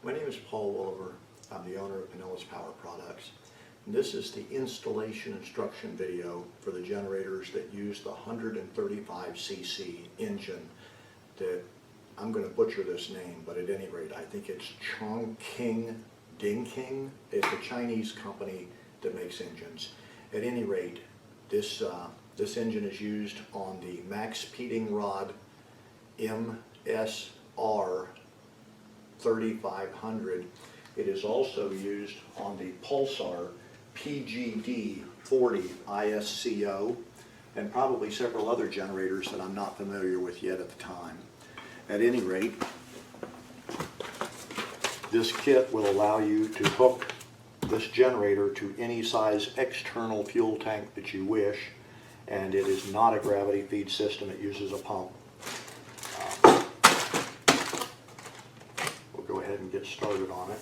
My name is Paul Williver. I'm the owner of Pinellas Power Products. And this is the installation instruction video for the generators that use the 135cc engine that, I'm going to butcher this name, but at any rate, I think it's Chongqing Dingqing. It's a Chinese company that makes engines. At any rate, this engine is used on the MaXpeedingrods MXR3500. It is also used on the Pulsar PGD40 ISCO and probably several other generators that I'm not familiar with yet at the time. At any rate, this kit will allow you to hook this generator to any size external fuel tank that you wish, and it is not a gravity feed system. It uses a pump. We'll go ahead and get started on it.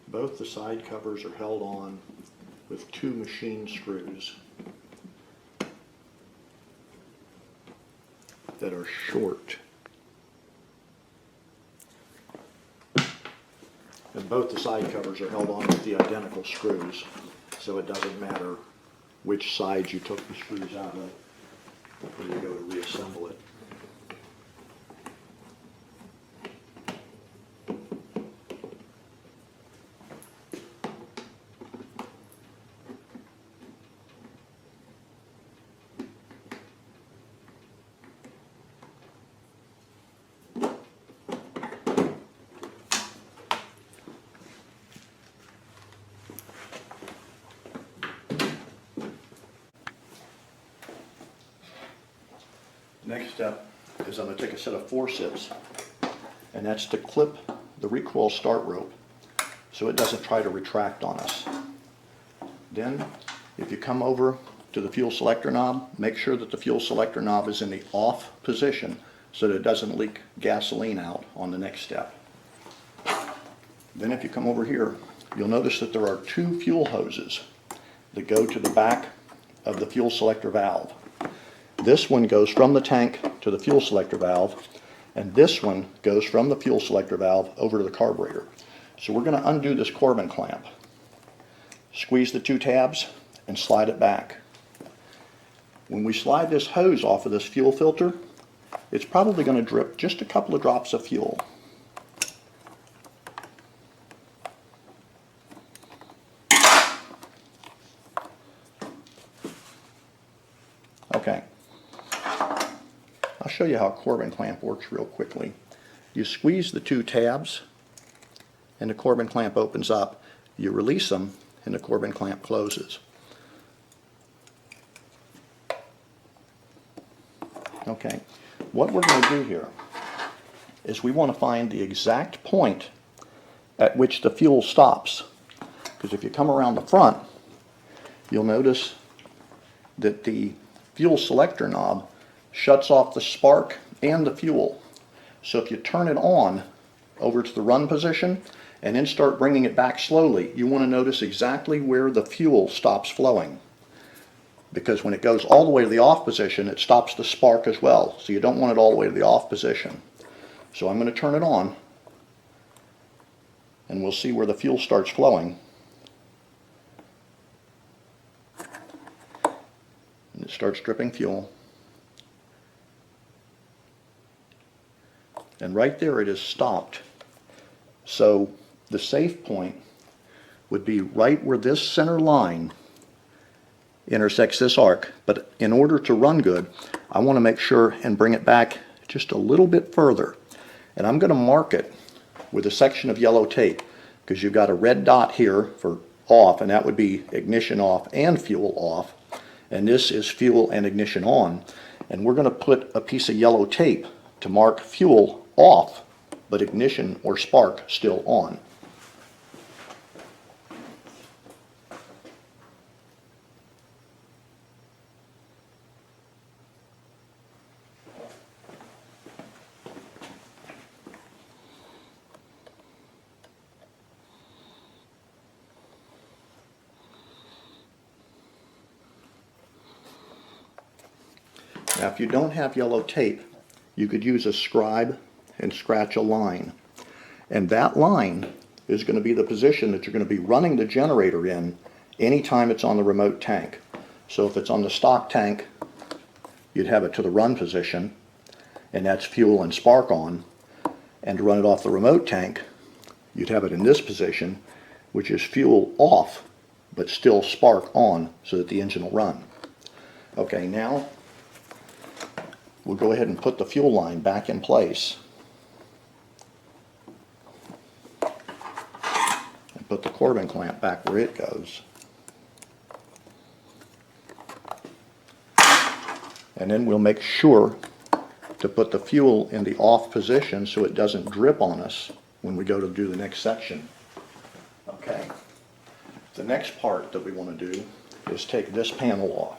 Both the side covers are held on with two machine screws that are short. And both the side covers are held on with the identical screws, so it doesn't matter which side you took the screws out of when you go to reassemble it. Next step is I'm going to take a set of forceps, and that's to clip the recoil start rope so it doesn't try to retract on us. Then, if you come over to the fuel selector knob, make sure that the fuel selector knob is in the off position so that it doesn't leak gasoline out on the next step. Then if you come over here, you'll notice that there are two fuel hoses that go to the back of the fuel selector valve. This one goes from the tank to the fuel selector valve, and this one goes from the fuel selector valve over to the carburetor. So we're going to undo this Corbin clamp. Squeeze the two tabs and slide it back. When we slide this hose off of this fuel filter, it's probably going to drip just a couple of drops of fuel. Okay. I'll show you how a Corbin clamp works real quickly. You squeeze the two tabs and the Corbin clamp opens up. You release them and the Corbin clamp closes. Okay, what we're going to do here is we want to find the exact point at which the fuel stops. Because if you come around the front, you'll notice that the fuel selector knob shuts off the spark and the fuel. So if you turn it on over to the run position and then start bringing it back slowly, you want to notice exactly where the fuel stops flowing. Because when it goes all the way to the off position, it stops the spark as well. So you don't want it all the way to the off position. So I'm going to turn it on and we'll see where the fuel starts flowing. And it starts dripping fuel. And right there it is stopped. So the safe point would be right where this center line intersects this arc. But in order to run good, I want to make sure and bring it back just a little bit further. And I'm going to mark it with a section of yellow tape, because you've got a red dot here for off, and that would be ignition off and fuel off. And this is fuel and ignition on. And we're going to put a piece of yellow tape to mark fuel off, but ignition or spark still on. Now if you don't have yellow tape, you could use a scribe and scratch a line. And that line is going to be the position that you're going to be running the generator in anytime it's on the remote tank. So if it's on the stock tank, you'd have it to the run position, and that's fuel and spark on. And to run it off the remote tank, you'd have it in this position, which is fuel off, but still spark on so that the engine will run. Okay, now we'll go ahead and put the fuel line back in place. And put the Corbin clamp back where it goes. And then we'll make sure to put the fuel in the off position so it doesn't drip on us when we go to do the next section. Okay. The next part that we want to do is take this panel off.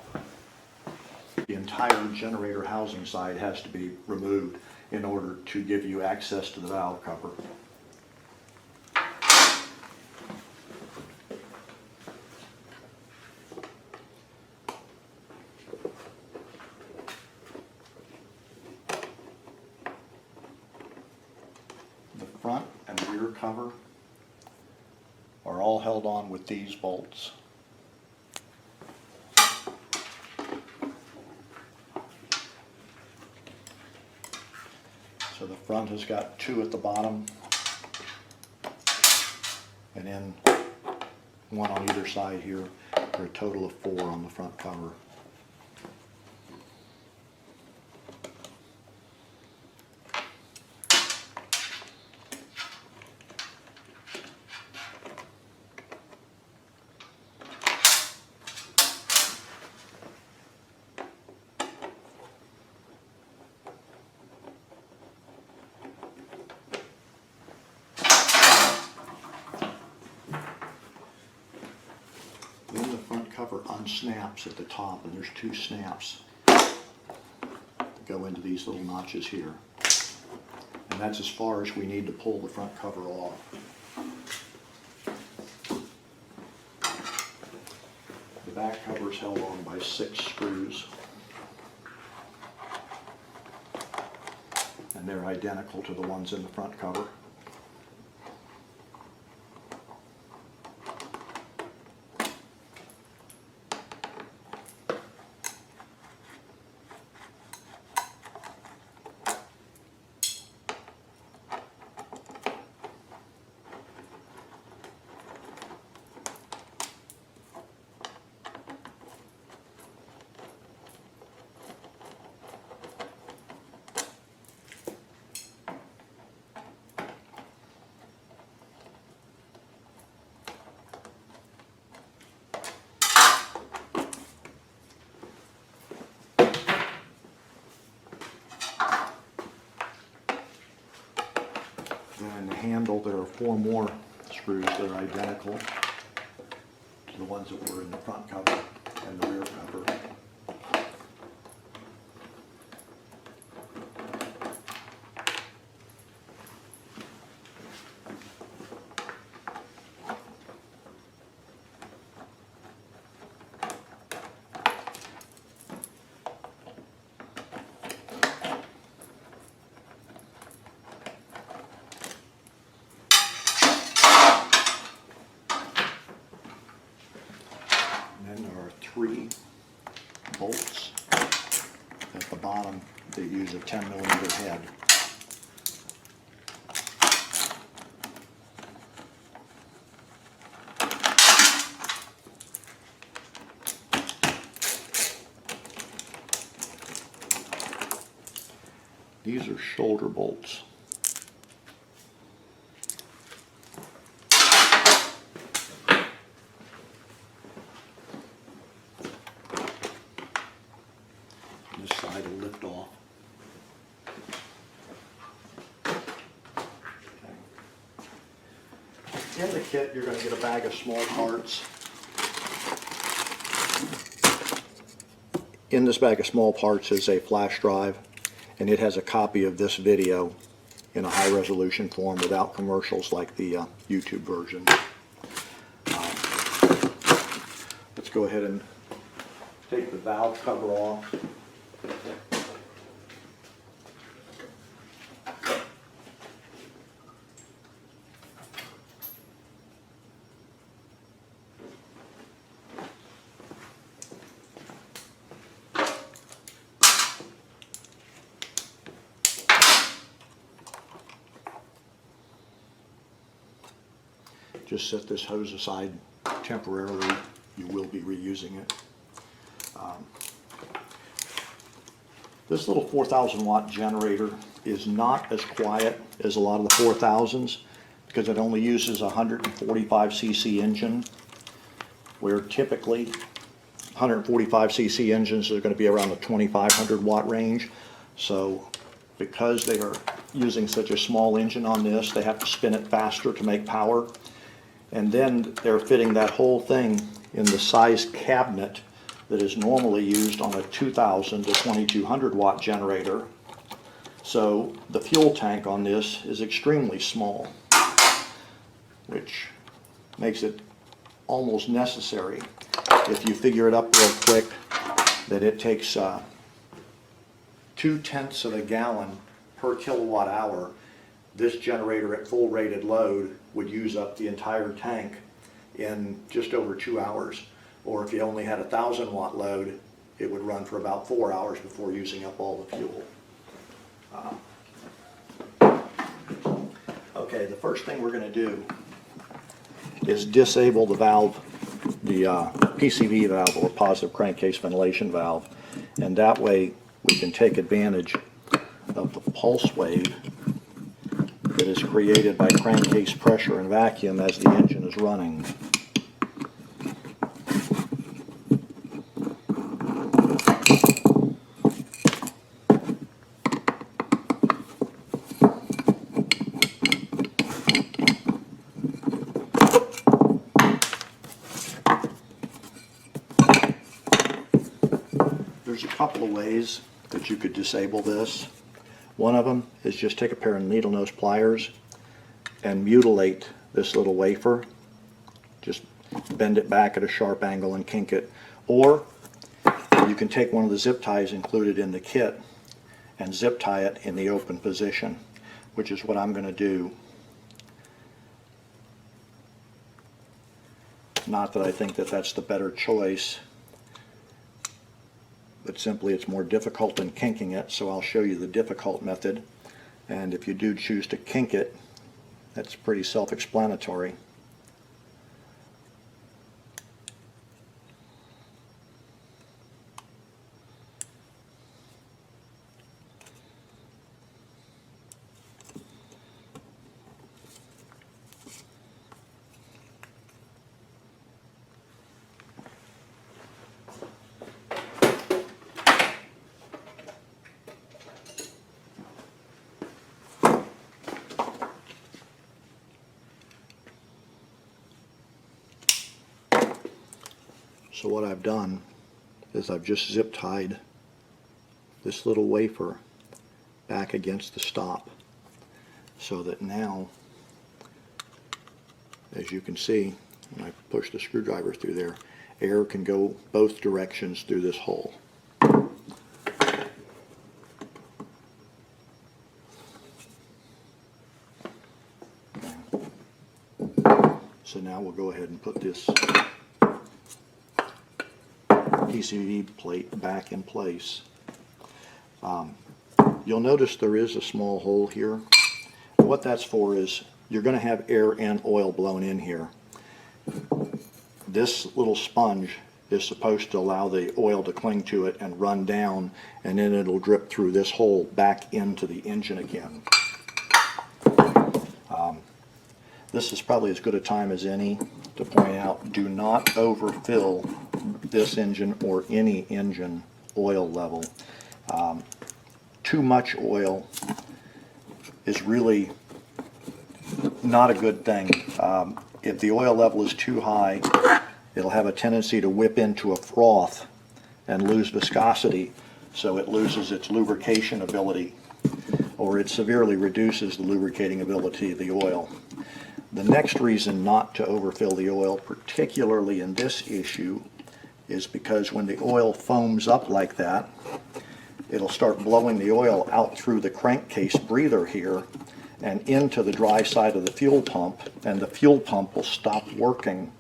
The entire generator housing side has to be removed in order to give you access to the valve cover. The front and rear cover are all held on with these bolts. So the front has got 2 at the bottom, and then 1 on either side here, for a total of 4 on the front cover. Then the front cover unsnaps at the top, and there's 2 snaps that go into these little notches here. And that's as far as we need to pull the front cover off. The back cover is held on by 6 screws. And they're identical to the ones in the front cover. Then in the handle there are 4 more screws that are identical to the ones that were in the front cover and the rear cover. And then there are 3 bolts at the bottom that use a 10mm head. These are shoulder bolts. This side will lift off. Okay. In the kit, you're going to get a bag of small parts. In this bag of small parts is a flash drive, and it has a copy of this video in a high resolution form without commercials like the YouTube version. Let's go ahead and take the valve cover off. just set this hose aside temporarily. You will be reusing it. This little 4,000 watt generator is not as quiet as a lot of the 4,000s because it only uses a 145 cc engine, where typically 145 cc engines are going to be around the 2,500 watt range. So because they are using such a small engine on this, they have to spin it faster to make power. And then they're fitting that whole thing in the size cabinet that is normally used on a 2,000 to 2,200 watt generator. So the fuel tank on this is extremely small, which makes it almost necessary, if you figure it up real quick, that it takes 0.2 of a gallon per kilowatt hour. This generator at full rated load would use up the entire tank in just over 2 hours. Or if you only had a 1,000 watt load, it would run for about 4 hours before using up all the fuel. Okay, the first thing we're going to do is disable the valve, the PCV valve, or positive crankcase ventilation valve, and that way we can take advantage of the pulse wave that is created by crankcase pressure and vacuum as the engine is running. There's a couple of ways that you could disable this. One of them is just take a pair of needle nose pliers and mutilate this little wafer. Just bend it back at a sharp angle and kink it. Or you can take one of the zip ties included in the kit and zip tie it in the open position, which is what I'm going to do. Not that I think that that's the better choice, but simply it's more difficult than kinking it, so I'll show you the difficult method. And if you do choose to kink it, that's pretty self-explanatory. So what I've done is I've just zip tied this little wafer back against the stop, so that now, as you can see, when I push the screwdriver through there, air can go both directions through this hole. So now we'll go ahead and put this PCV plate back in place. You'll notice there is a small hole here. What that's for is you're going to have air and oil blown in here. This little sponge is supposed to allow the oil to cling to it and run down, and then it'll drip through this hole back into the engine again. This is probably as good a time as any to point out, do not overfill this engine or any engine oil level. Too much oil is really not a good thing. If the oil level is too high, it'll have a tendency to whip into a froth and lose viscosity, so it loses its lubrication ability, or it severely reduces the lubricating ability of the oil. The next reason not to overfill the oil, particularly in this issue, is because when the oil foams up like that, it'll start blowing the oil out through the crankcase breather here and into the dry side of the fuel pump, and the fuel pump will stop working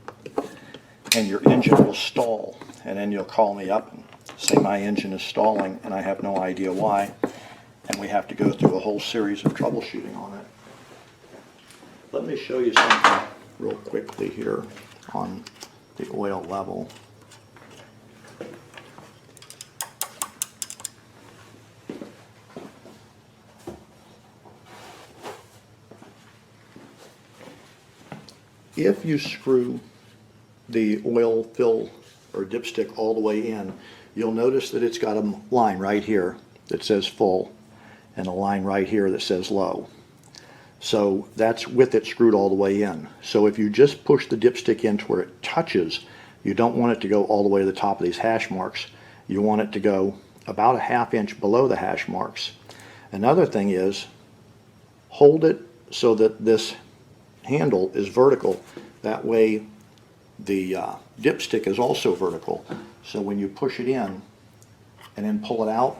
and your engine will stall, and then you'll call me up and say my engine is stalling and I have no idea why, and we have to go through a whole series of troubleshooting on it. Let me show you something real quickly here on the oil level. If you screw the oil fill or dipstick all the way in, you'll notice that it's got a line right here that says full and a line right here that says low. So that's with it screwed all the way in. So if you just push the dipstick in to where it touches, you don't want it to go all the way to the top of these hash marks. You want it to go about a ½ inch below the hash marks. Another thing is, hold it so that this handle is vertical. That way the dipstick is also vertical. So when you push it in and then pull it out,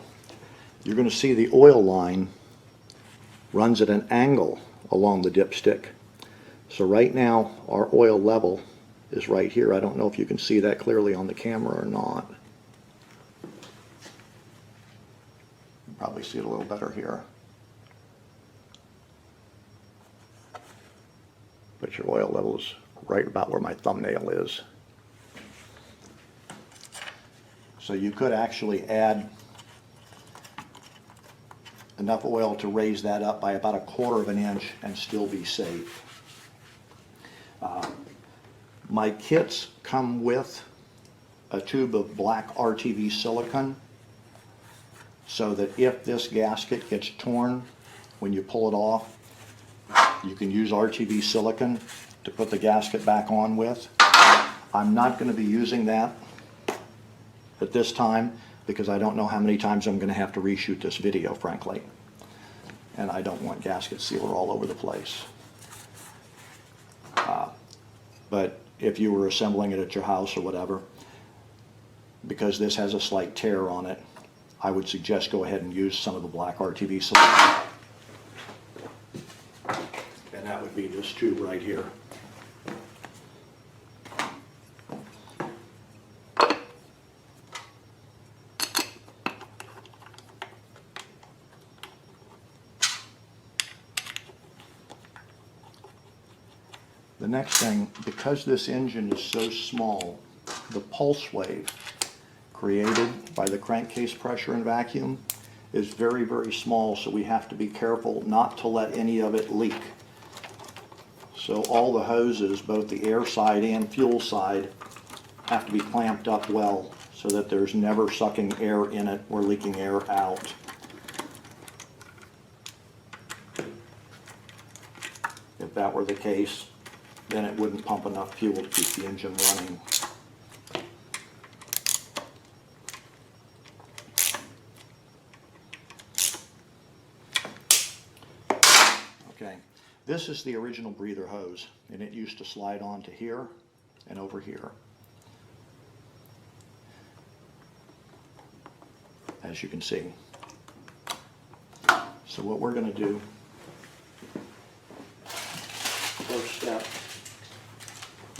you're going to see the oil line runs at an angle along the dipstick. So right now our oil level is right here. I don't know if you can see that clearly on the camera or not. You can probably see it a little better here. But your oil level is right about where my thumbnail is. So you could actually add enough oil to raise that up by about a ¼ inch and still be safe. My kits come with a tube of black RTV silicone, so that if this gasket gets torn when you pull it off, you can use RTV silicone to put the gasket back on with. I'm not going to be using that at this time because I don't know how many times I'm going to have to reshoot this video, frankly. And I don't want gasket sealer all over the place. But if you were assembling it at your house or whatever, because this has a slight tear on it, I would suggest go ahead and use some of the black RTV silicone. And that would be this tube right here. The next thing, because this engine is so small, the pulse wave created by the crankcase pressure and vacuum is very, very small, so we have to be careful not to let any of it leak. So all the hoses, both the air side and fuel side, have to be clamped up well so that there's never sucking air in it or leaking air out. If that were the case, then it wouldn't pump enough fuel to keep the engine running. Okay, this is the original breather hose, and it used to slide on to here and over here. As you can see. So what we're going to do, first step,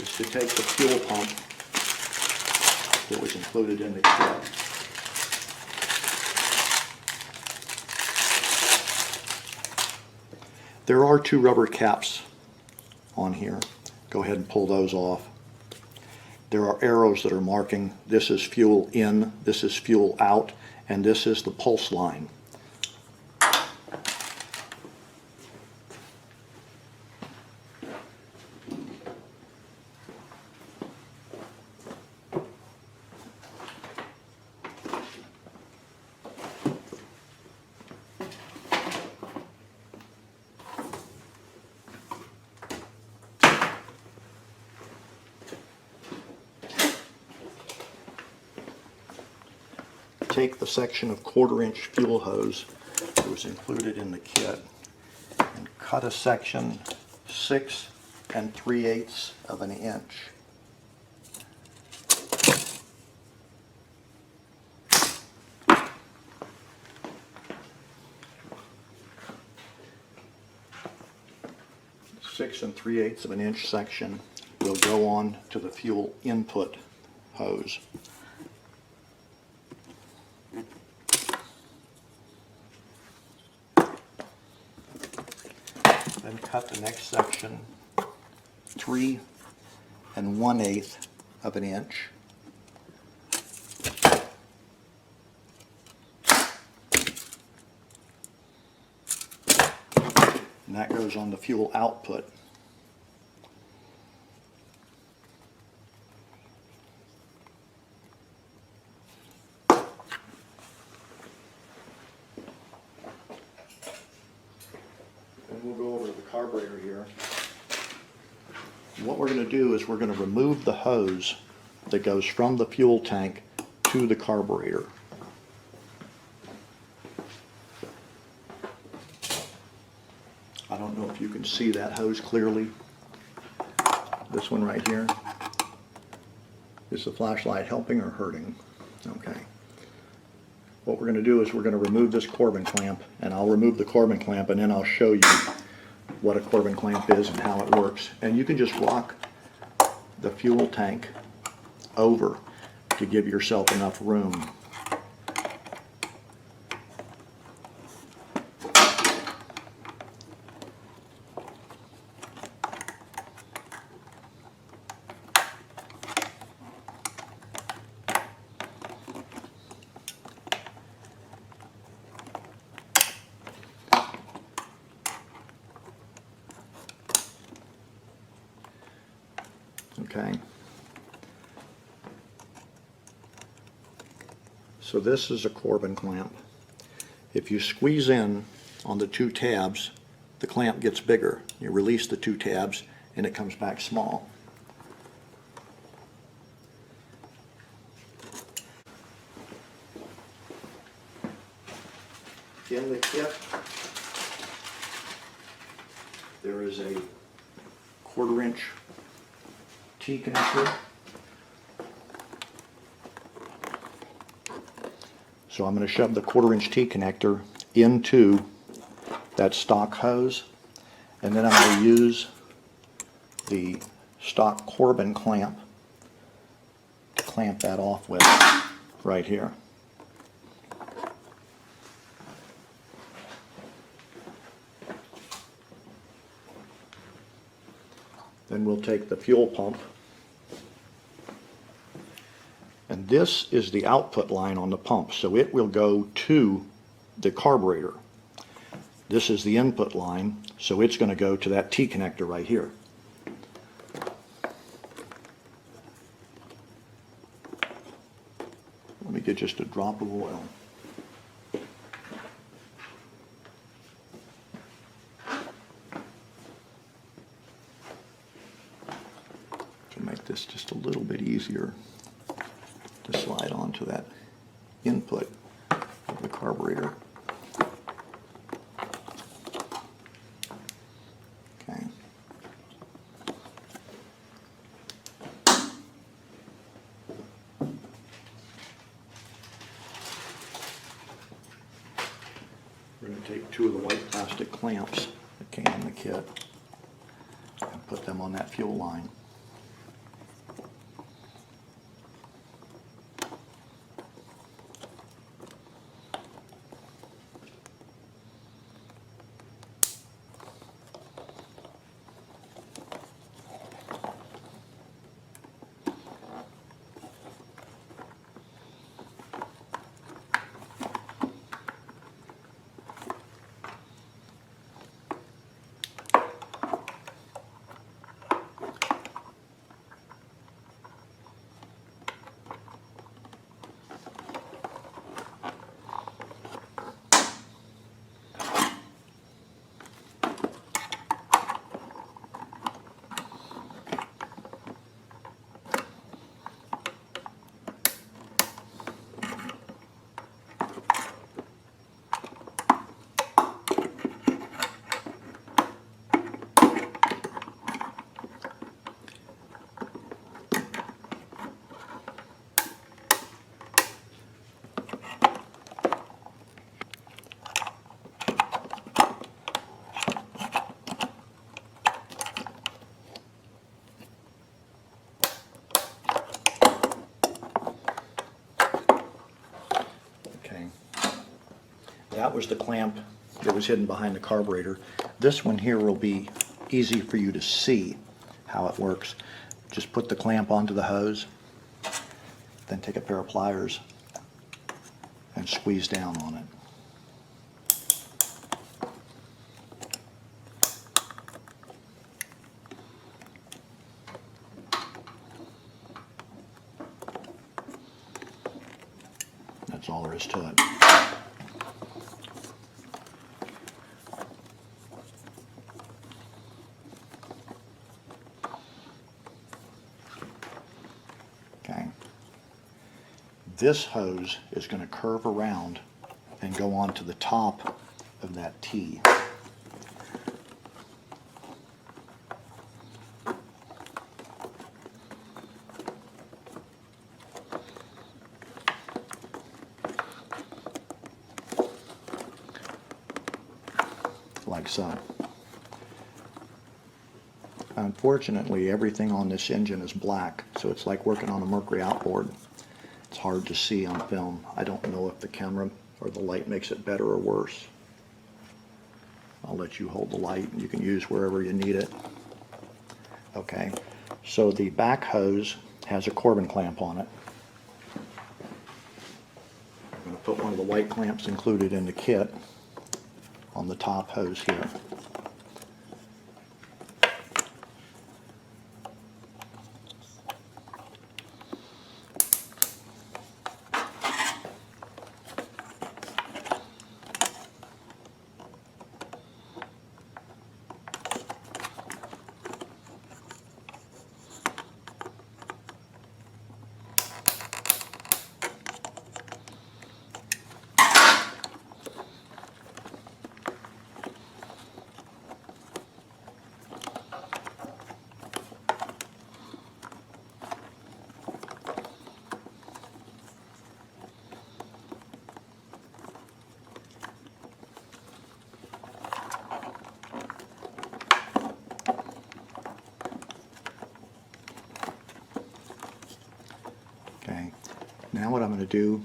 is to take the fuel pump that was included in the kit. There are 2 rubber caps on here. Go ahead and pull those off. There are arrows that are marking this is fuel in, this is fuel out, and this is the pulse line. Take the section of 1/4 inch fuel hose that was included in the kit and cut a section 6 3/8 of an inch. Six 3/8 of an inch section will go on to the fuel input hose. Then cut the next section 3 1/8 of an inch. And that goes on the fuel output. And we'll go over to the carburetor here. What we're going to do is we're going to remove the hose that goes from the fuel tank to the carburetor. I don't know if you can see that hose clearly. This one right here. Is the flashlight helping or hurting? Okay. What we're going to do is we're going to remove this Corbin clamp, and I'll remove the Corbin clamp and then I'll show you what a Corbin clamp is and how it works. And you can just rock the fuel tank over to give yourself enough room. Okay. So this is a Corbin clamp. If you squeeze in on the two tabs, the clamp gets bigger. You release the two tabs and it comes back small. In the kit, there is a 1/4 inch T connector. So I'm going to shove the 1/4 inch T connector into that stock hose, and then I'm going to use the stock Corbin clamp to clamp that off with right here. Then we'll take the fuel pump, and this is the output line on the pump, so it will go to the carburetor. This is the input line, so it's going to go to that T connector right here. Let me get just a drop of oil. To make this just a little bit easier to slide onto that input of the carburetor. Okay. We're going to take 2 of the white plastic clamps that came in the kit and put them on that fuel line. That was the clamp that was hidden behind the carburetor. This one here will be easy for you to see how it works. Just put the clamp onto the hose, then take a pair of pliers and squeeze down on it. That's all there is to it. Okay. This hose is going to curve around and go onto the top of that T. Like so. Unfortunately, everything on this engine is black, so it's like working on a Mercury outboard. It's hard to see on film. I don't know if the camera or the light makes it better or worse. I'll let you hold the light and you can use wherever you need it. Okay, so the back hose has a Corbin clamp on it. I'm going to put one of the white clamps included in the kit on the top hose here. Okay, now what I'm going to do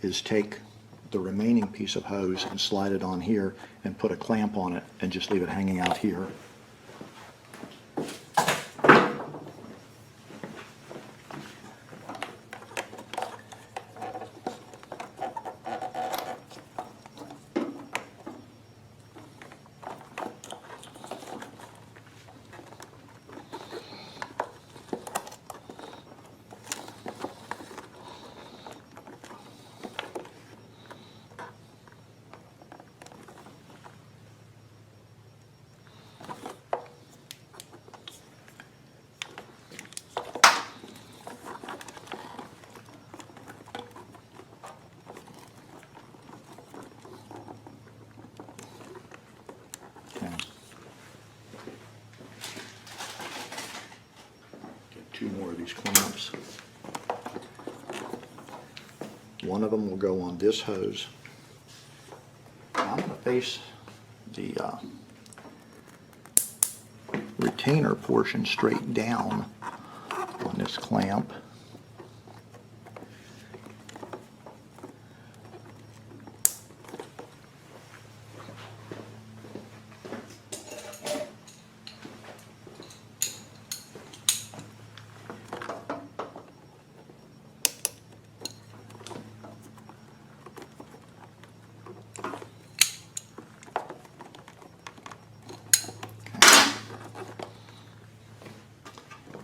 is take the remaining piece of hose and slide it on here and put a clamp on it and just leave it hanging out here. Two more of these clamps. One of them will go on this hose. I'm going to face the retainer portion straight down on this clamp.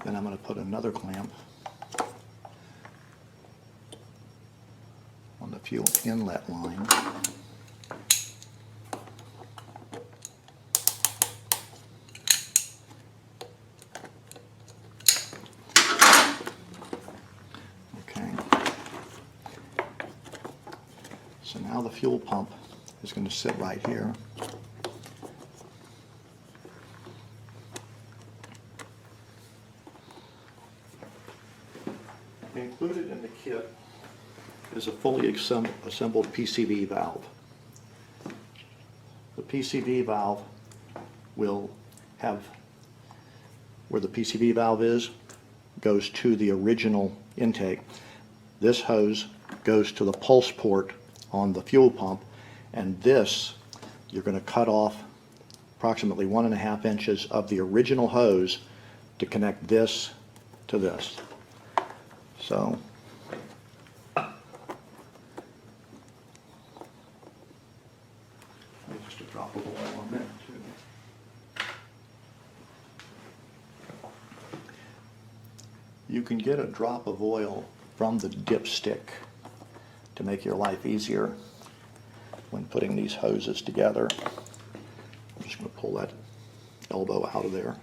Then I'm going to put another clamp on the fuel inlet line. Okay. So now the fuel pump is going to sit right here. Included in the kit is a fully assembled PCV valve. The PCV valve will have, where the PCV valve is, goes to the original intake. This hose goes to the pulse port on the fuel pump, and this, you're going to cut off approximately 1.5 inches of the original hose to connect this to this. So just a drop of oil on that too. You can get a drop of oil from the dipstick to make your life easier when putting these hoses together. I'm just going to pull that elbow out of there.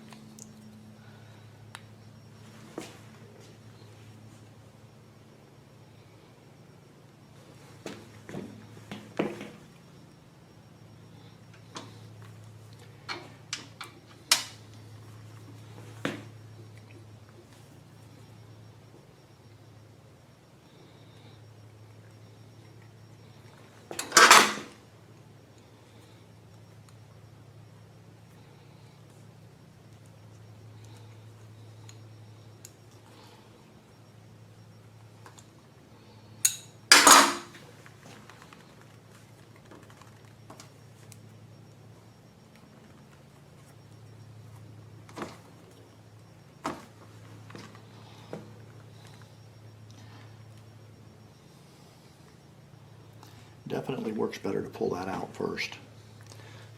Definitely works better to pull that out first.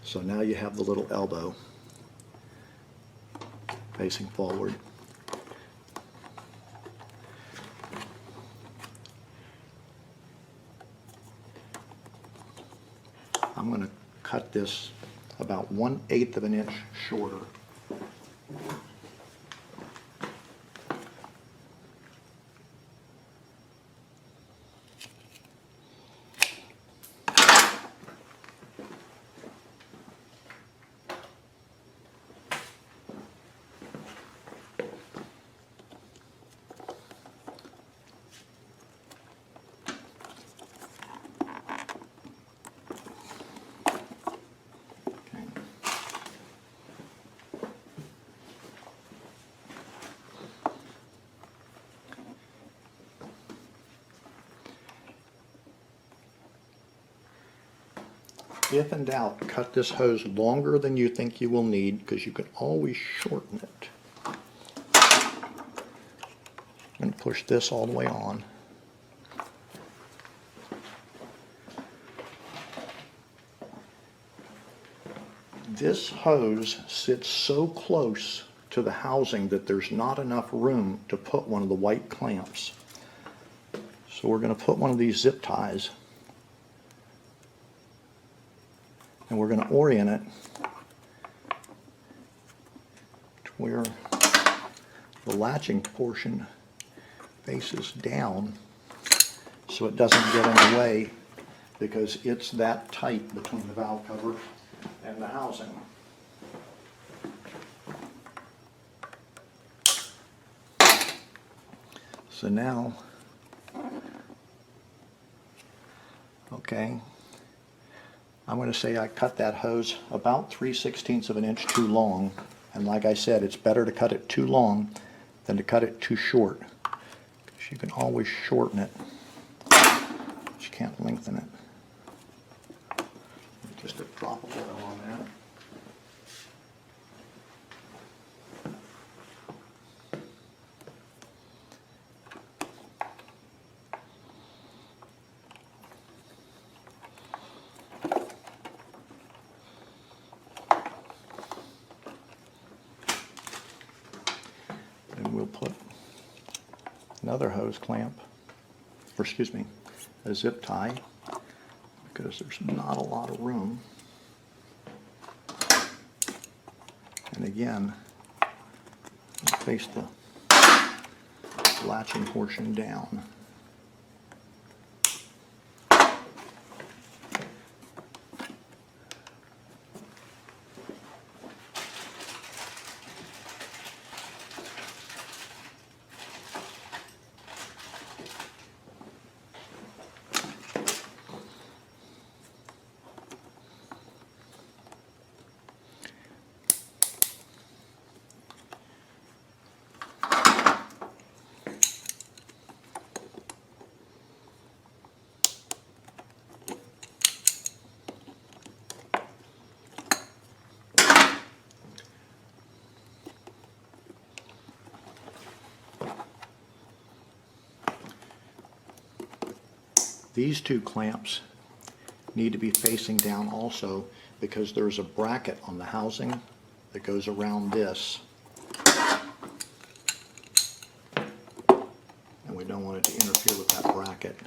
So now you have the little elbow facing forward. I'm going to cut this about 1/8 of an inch shorter. If in doubt, cut this hose longer than you think you will need, because you can always shorten it. I'm going to push this all the way on. This hose sits so close to the housing that there's not enough room to put one of the white clamps. So we're going to put one of these zip ties, and we're going to orient it to where the latching portion faces down so it doesn't get in the way, because it's that tight between the valve cover and the housing. So now, okay, I'm going to say I cut that hose about 3/16 of an inch too long, and like I said, it's better to cut it too long than to cut it too short, because you can always shorten it, but you can't lengthen it. Just a drop of oil on that. And we'll put another hose clamp, or excuse me, a zip tie, because there's not a lot of room. And again, face the latching portion down. These two clamps need to be facing down also because there's a bracket on the housing that goes around this. And we don't want it to interfere with that bracket.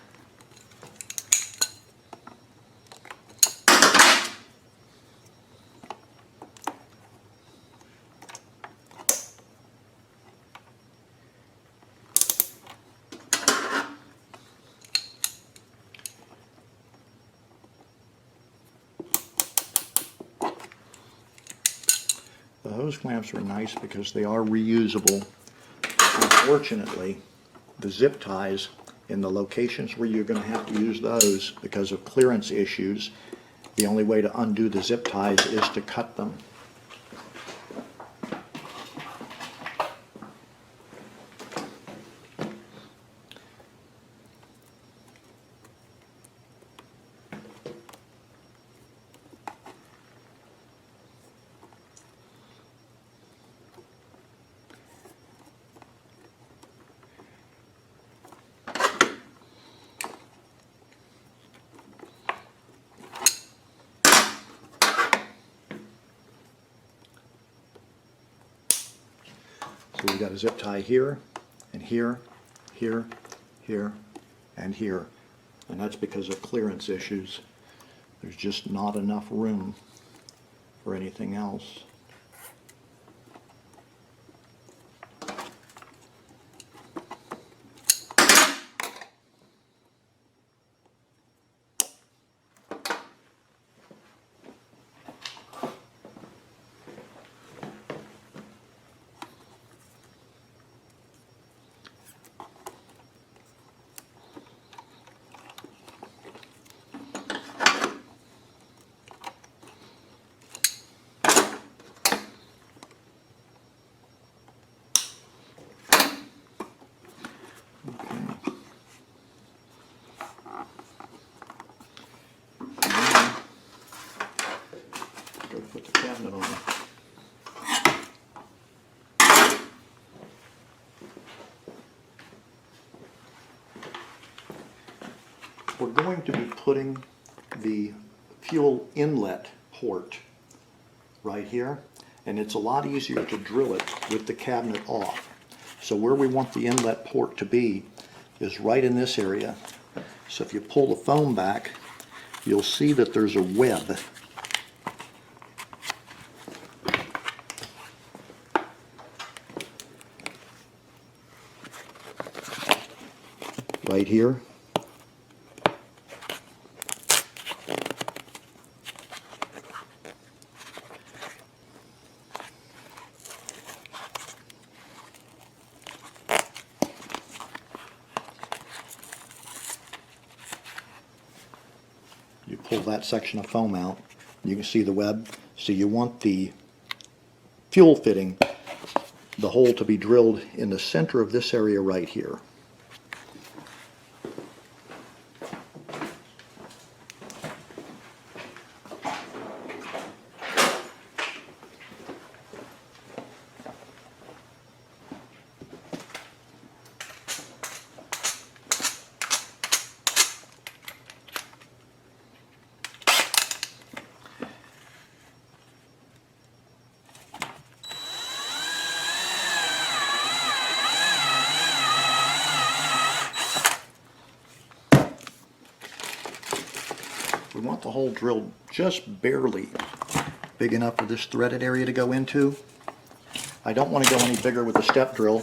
The hose clamps are nice because they are reusable. Unfortunately, the zip ties in the locations where you're going to have to use those because of clearance issues, the only way to undo the zip ties is to cut them. So we've got a zip tie here, and here, here, here, and here. And that's because of clearance issues. There's just not enough room for anything else. Go put the cabinet on. We're going to be putting the fuel inlet port right here, and it's a lot easier to drill it with the cabinet off. So where we want the inlet port to be is right in this area. So if you pull the foam back, you'll see that there's a web. Right here. You pull that section of foam out, you can see the web. So you want the fuel fitting, the hole to be drilled in the center of this area right here. We want the hole drilled just barely big enough for this threaded area to go into. I don't want to go any bigger with the step drill,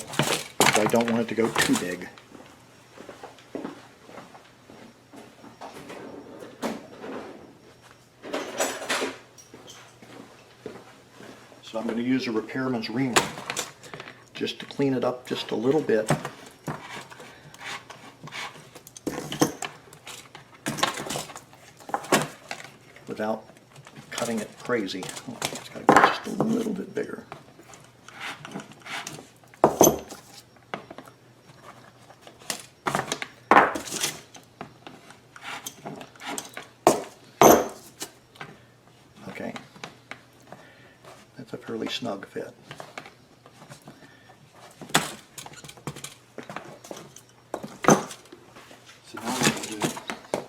but I don't want it to go too big. So I'm going to use a repairman's reamer just to clean it up just a little bit. Without cutting it crazy. Oh, it's got to go just a little bit bigger. Okay, that's a fairly snug fit. So now what we'll do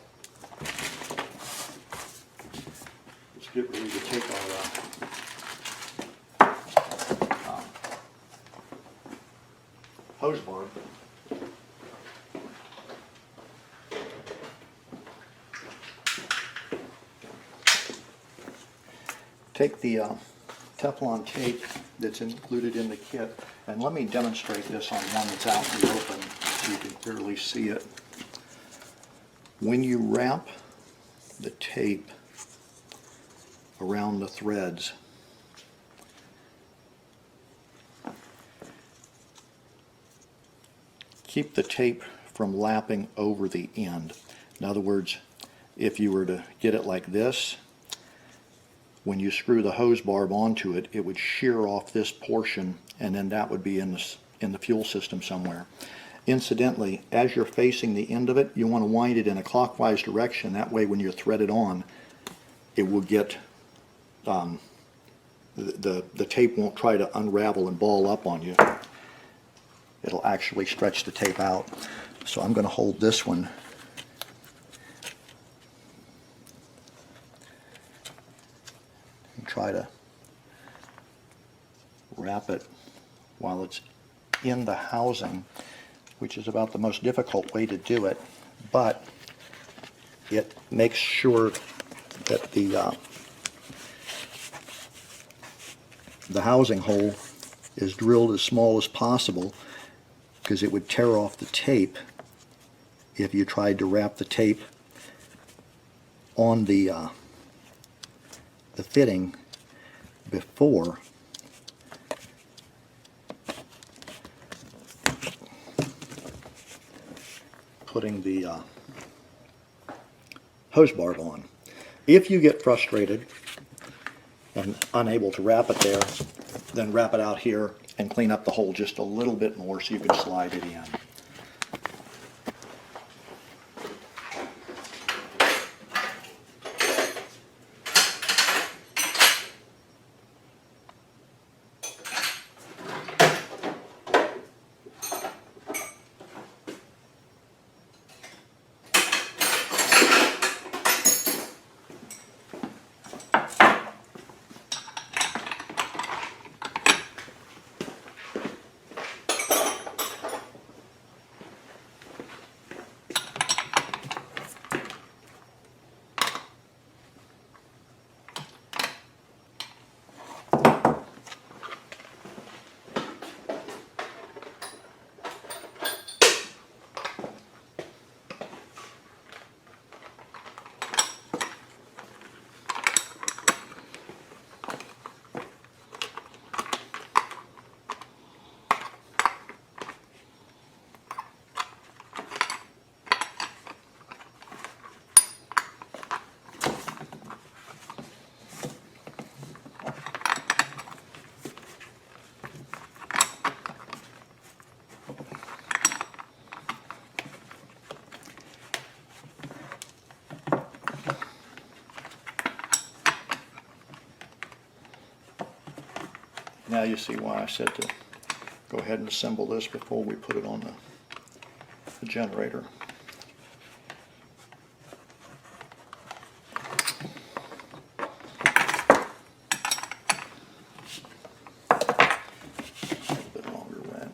hose barb. Take the Teflon tape that's included in the kit, and let me demonstrate this on one that's out in the open so you can clearly see it. When you wrap the tape around the threads, keep the tape from lapping over the end. In other words, if you were to get it like this, when you screw the hose barb onto it, it would shear off this portion, and then that would be in the fuel system somewhere. Incidentally, as you're facing the end of it, you want to wind it in a clockwise direction. That way when you're threaded on, it will get, the tape won't try to unravel and ball up on you. It'll actually stretch the tape out. So I'm going to hold this one and try to wrap it while it's in the housing, which is about the most difficult way to do it, but it makes sure that the housing hole is drilled as small as possible, because it would tear off the tape if you tried to wrap the tape on the fitting before putting the hose barb on. If you get frustrated and unable to wrap it there, then wrap it out here and clean up the hole just a little bit more so you can slide it in. Now you see why I said to go ahead and assemble this before we put it on the generator. A bit longer wrench.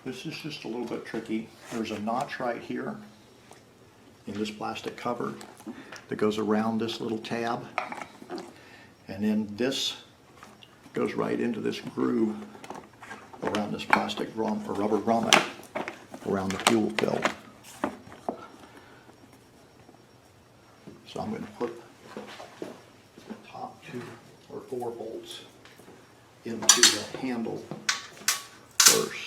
This is just a little bit tricky. There's a notch right here in this plastic cover that goes around this little tab, and then this goes right into this groove around this plastic or rubber grommet around the fuel fill. So I'm going to put the top 2 or 4 bolts into the handle first.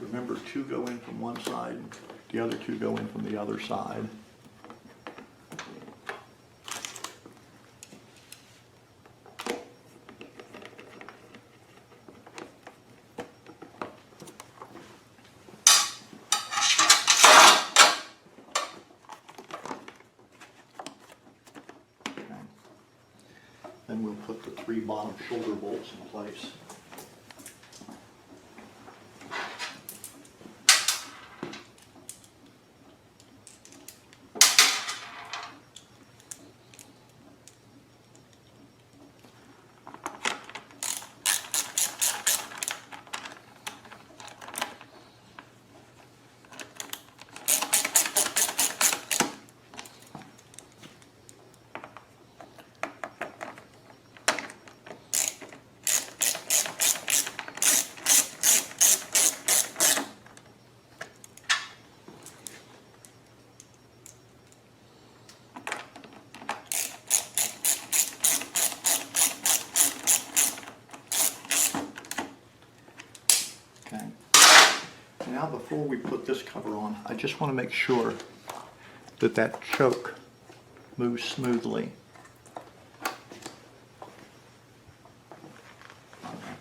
Remember, 2 go in from one side, the other 2 go in from the other side. Okay. Then we'll put the 3 bottom shoulder bolts in place. Okay. Now before we put this cover on, I just want to make sure that that choke moves smoothly.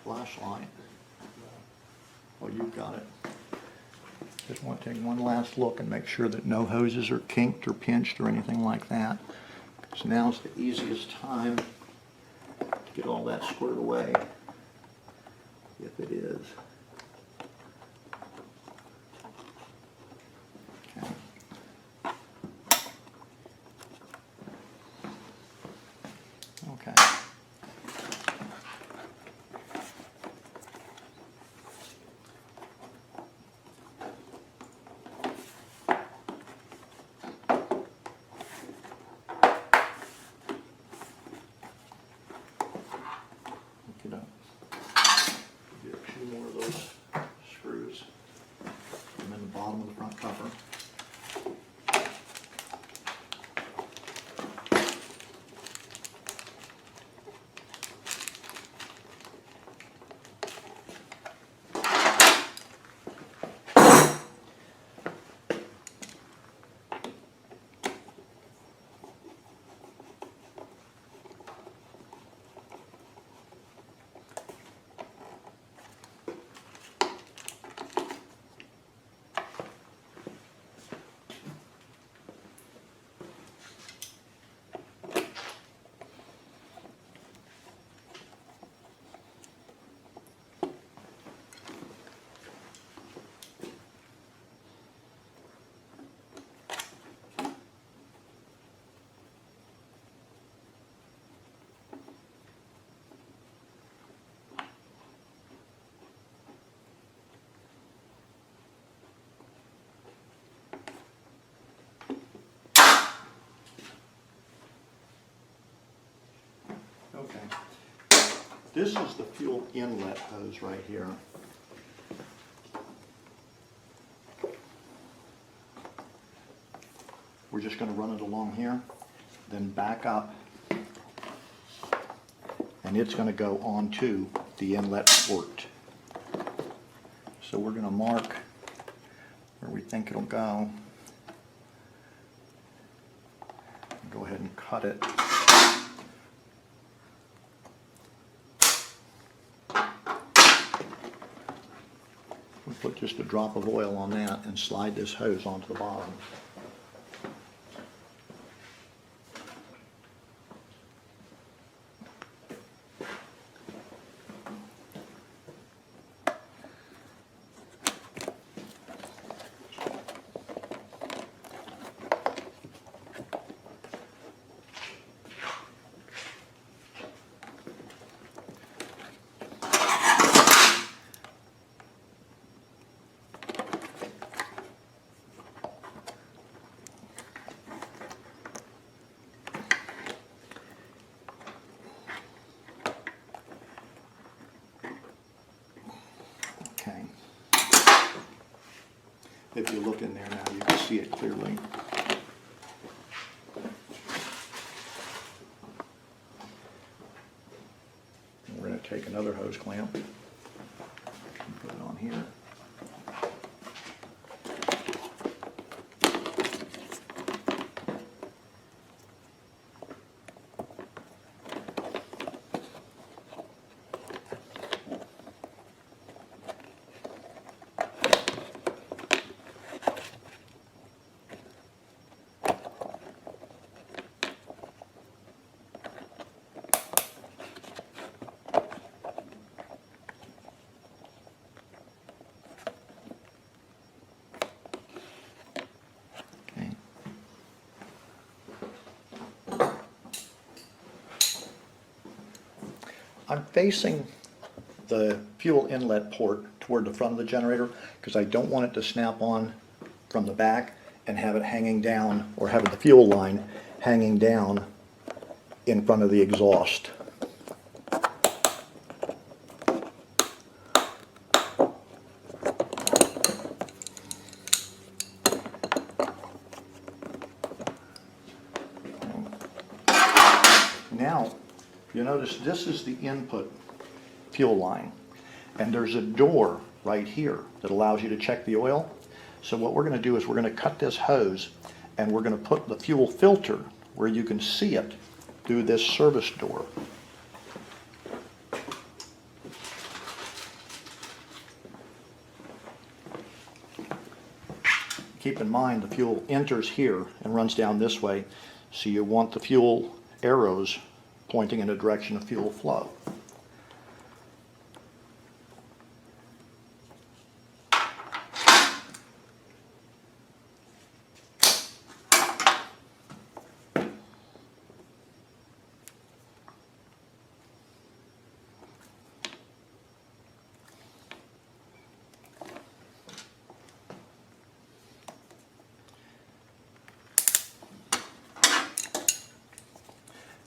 Flashlight. Oh, you've got it. Just want to take one last look and make sure that no hoses are kinked or pinched or anything like that. So now's the easiest time to get all that squared away, if it is. Okay. Look it up. Get 2 more of those screws, and then the bottom of the front cover. Okay. This is the fuel inlet hose right here. We're just going to run it along here, then back up, and it's going to go onto the inlet port. So we're going to mark where we think it'll go. Go ahead and cut it. We'll put just a drop of oil on that and slide this hose onto the bottom. If you look in there now, you can see it clearly. We're going to take another hose clamp and put it on here. I'm facing the fuel inlet port toward the front of the generator because I don't want it to snap on from the back and have it hanging down, or having the fuel line hanging down in front of the exhaust. Now, you notice this is the input fuel line, and there's a door right here that allows you to check the oil. So what we're going to do is we're going to cut this hose, and we're going to put the fuel filter where you can see it through this service door. Keep in mind the fuel enters here and runs down this way, so you want the fuel arrows pointing in a direction of fuel flow.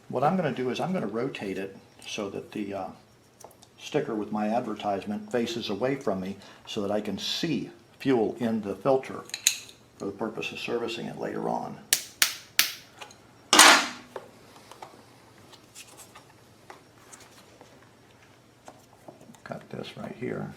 What I'm going to do is I'm going to rotate it so that the sticker with my advertisement faces away from me so that I can see fuel in the filter for the purpose of servicing it later on. Cut this right here.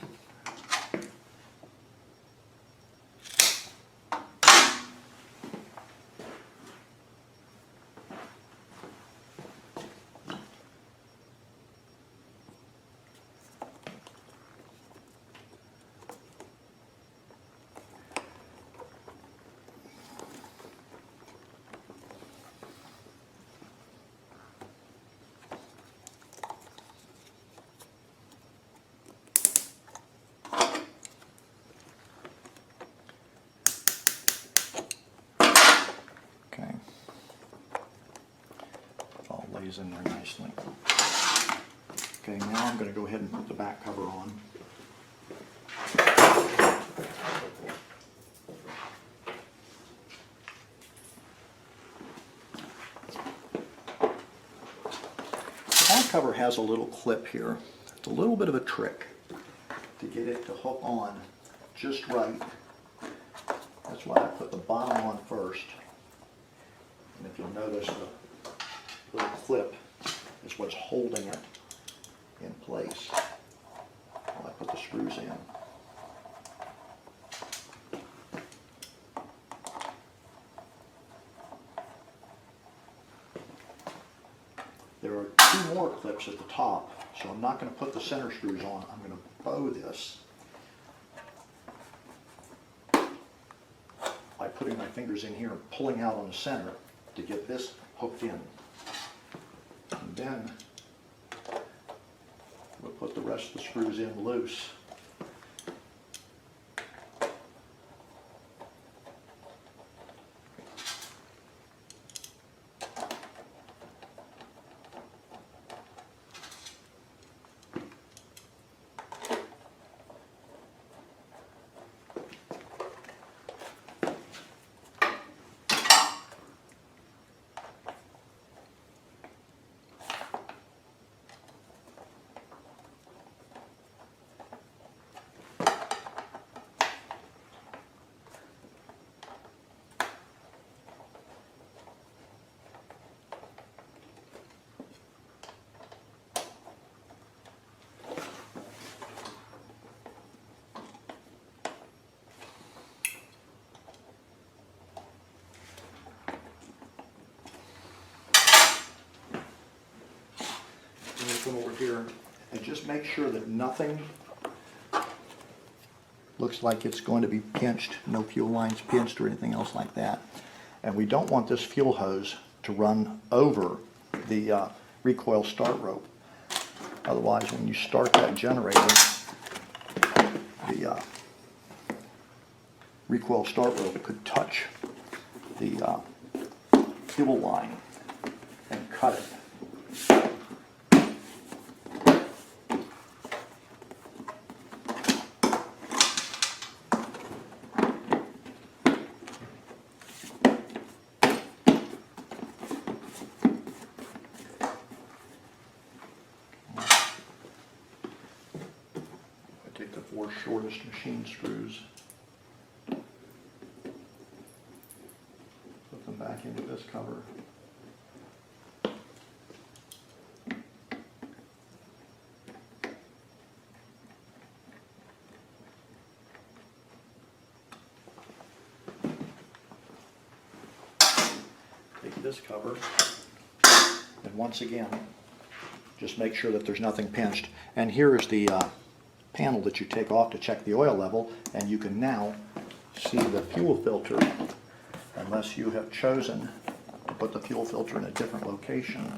Okay, it all lays in there nicely. Okay, now I'm going to go ahead and put the back cover on. The back cover has a little clip here. It's a little bit of a trick to get it to hook on just right. That's why I put the bottom on first. And if you'll notice, the little clip is what's holding it in place while I put the screws in. There are two more clips at the top, so I'm not going to put the center screws on. I'm going to bow this by putting my fingers in here and pulling out on the center to get this hooked in. And then we'll put the rest of the screws in loose. here and just make sure that nothing looks like it's going to be pinched, no fuel lines pinched or anything else like that. And we don't want this fuel hose to run over the recoil start rope. Otherwise, when you start that generator, the recoil start rope could touch the fuel line and cut it. Take the 4 shortest machine screws, put them back into this cover. Take this cover, and once again, just make sure that there's nothing pinched. And here is the panel that you take off to check the oil level, and you can now see the fuel filter, unless you have chosen to put the fuel filter in a different location.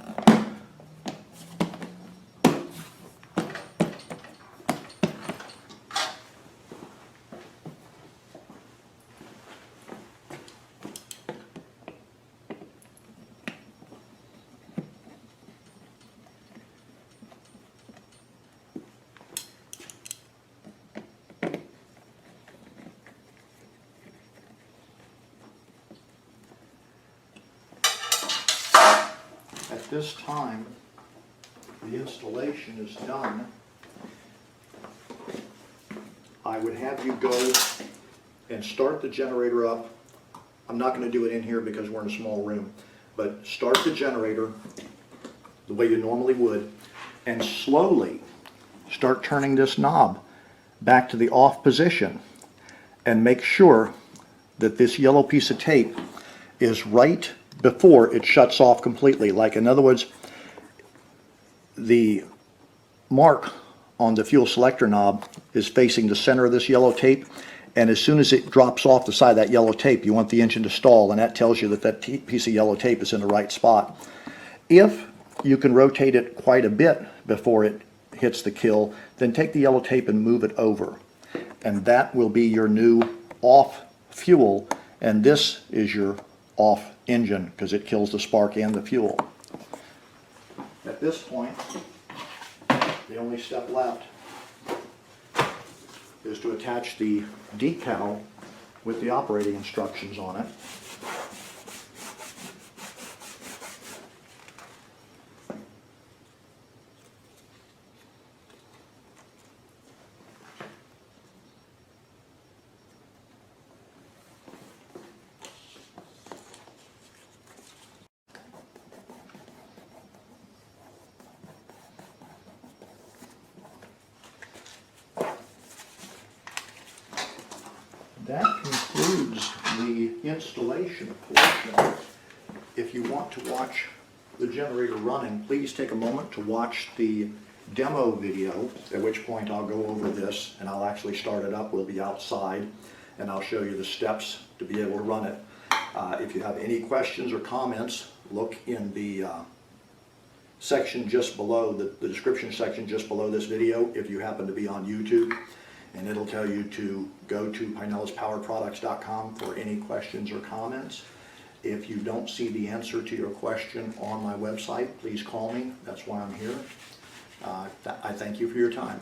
At this time, the installation is done. I would have you go and start the generator up. I'm not going to do it in here because we're in a small room, but start the generator the way you normally would and slowly start turning this knob back to the off position and make sure that this yellow piece of tape is right before it shuts off completely. Like, in other words, the mark on the fuel selector knob is facing the center of this yellow tape, and as soon as it drops off the side of that yellow tape, you want the engine to stall, and that tells you that that piece of yellow tape is in the right spot. If you can rotate it quite a bit before it hits the kill, then take the yellow tape and move it over, and that will be your new off fuel, and this is your off engine because it kills the spark and the fuel. At this point, the only step left is to attach the decal with the operating instructions on it. That concludes the installation portion. If you want to watch the generator running, please take a moment to watch the demo video, at which point I'll go over this and I'll actually start it up. We'll be outside and I'll show you the steps to be able to run it. If you have any questions or comments, look in the section just below, the description section just below this video if you happen to be on YouTube. And it'll tell you to go to PinellasPowerProducts.com for any questions or comments. If you don't see the answer to your question on my website, please call me. That's why I'm here. I thank you for your time.